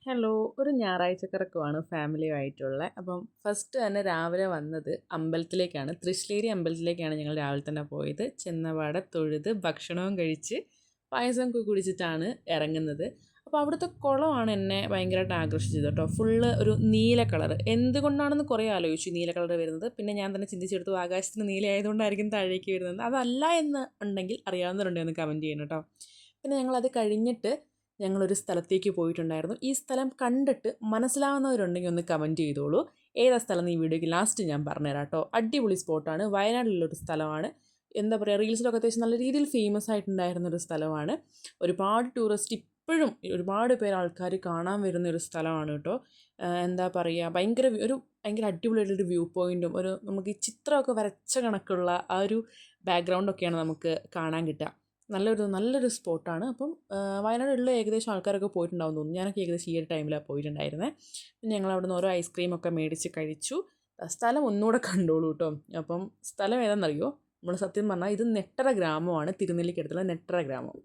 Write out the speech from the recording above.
Hello, ഒരു ഞായറാഴ്ചക്കിറക്കമാണ് ഫാമിലിയുമായിട്ടുള്ള. അപ്പം first തന്നെ രാവിലെ വന്നത് അമ്പലത്തിലേക്കാണ്. തൃശ്ശേരി അമ്പലത്തിലേക്കാണ് ഞങ്ങൾ രാവിലെ തന്നെ പോയത്. ചെന്നപാടെ തൊഴുത് ഭക്ഷണവും കഴിച്ച് പായസം കുടിച്ചിട്ടാണ് ഇറങ്ങുന്നത്. അപ്പോൾ അവിടുത്തെ കുളമാണ് എന്നെ ഭയങ്കരമായിട്ട് ആകർഷിച്ചത് കേട്ടോ. ഫുള്ള് ഒരു നീല കളർ. എന്തുകൊണ്ടാണെന്ന് കുറേ ആലോചിച്ചു നീല കളർ വരുന്നത്. പിന്നെ ഞാൻ തന്നെ ചിന്തിച്ചെടുത്തു, ആകാശത്തിന് നീല ആയതുകൊണ്ടായിരിക്കും താഴേക്ക് വരുന്നത്. അതല്ല എന്ന് ഉണ്ടെങ്കിൽ അറിയാവുന്നവരുണ്ടെങ്കിൽ ഒന്ന് കമൻറ്റ് ചെയ്യണം കേട്ടോ. പിന്നെ ഞങ്ങളത് കഴിഞ്ഞിട്ട് ഞങ്ങളൊരു സ്ഥലത്തേക്ക് പോയിട്ടുണ്ടായിരുന്നു. ഈ സ്ഥലം കണ്ടിട്ട് മനസ്സിലാവുന്നവരുണ്ടെങ്കിൽ ഒന്ന് കമൻറ്റ് ചെയ്തോളൂ. ഏതാ സ്ഥലം എന്ന് ഈ വീഡിയോയ്ക്ക് ലാസ്റ്റ് ഞാൻ പറഞ്ഞുതരാം കേട്ടോ. അടിപൊളി സ്പോട്ടാണ്. വയനാട്ടിലുള്ളൊരു സ്ഥലമാണ്. എന്താ പറയുക, റീൽസിലൊക്കെ അത്യാവശ്യം നല്ല രീതിയിൽ ഫേമസ് ആയിട്ടുണ്ടായിരുന്നൊരു സ്ഥലമാണ്. ഒരുപാട് ടൂറിസ്റ്റ് ഇപ്പോഴും ഒരുപാട് പേര് ആൾക്കാർ കാണാൻ വരുന്ന ഒരു സ്ഥലമാണ് കേട്ടോ. എന്താ പറയുക, ഭയങ്കര അടിപൊളിയായിട്ടൊരു വ്യൂ പോയിൻറ്റും നമുക്ക് ഈ ചിത്രമൊക്കെ വരച്ച കണക്കുള്ള ആ ഒരു ബാക്ക്ഗ്രൗണ്ടൊക്കെയാണ് നമുക്ക് കാണാൻ കിട്ടുക. നല്ലൊരു സ്പോട്ടാണ്. അപ്പം വയനാടുള്ള ഏകദേശം ആൾക്കാരൊക്കെ പോയിട്ടുണ്ടാവും തോന്നുന്നു. ഞാനൊക്കെ ഏകദേശം ഈ ഒരു ടൈമിലാണ് പോയിട്ടുണ്ടായിരുന്നത്. പിന്നെ ഞങ്ങൾ അവിടെ നിന്ന് ഓരോ ഐസ്ക്രീമൊക്കെ മേടിച്ച് കഴിച്ചു. സ്ഥലം ഒന്നുകൂടെ കണ്ടോളൂ കേട്ടോ. അപ്പം സ്ഥലം ഏതാണെന്നറിയോ? നമ്മൾ സത്യം പറഞ്ഞാൽ ഇത് നെട്ടറ ഗ്രാമമാണ്. തിരുനെല്ലിക്കടുത്തുള്ള നെട്ടറ ഗ്രാമം.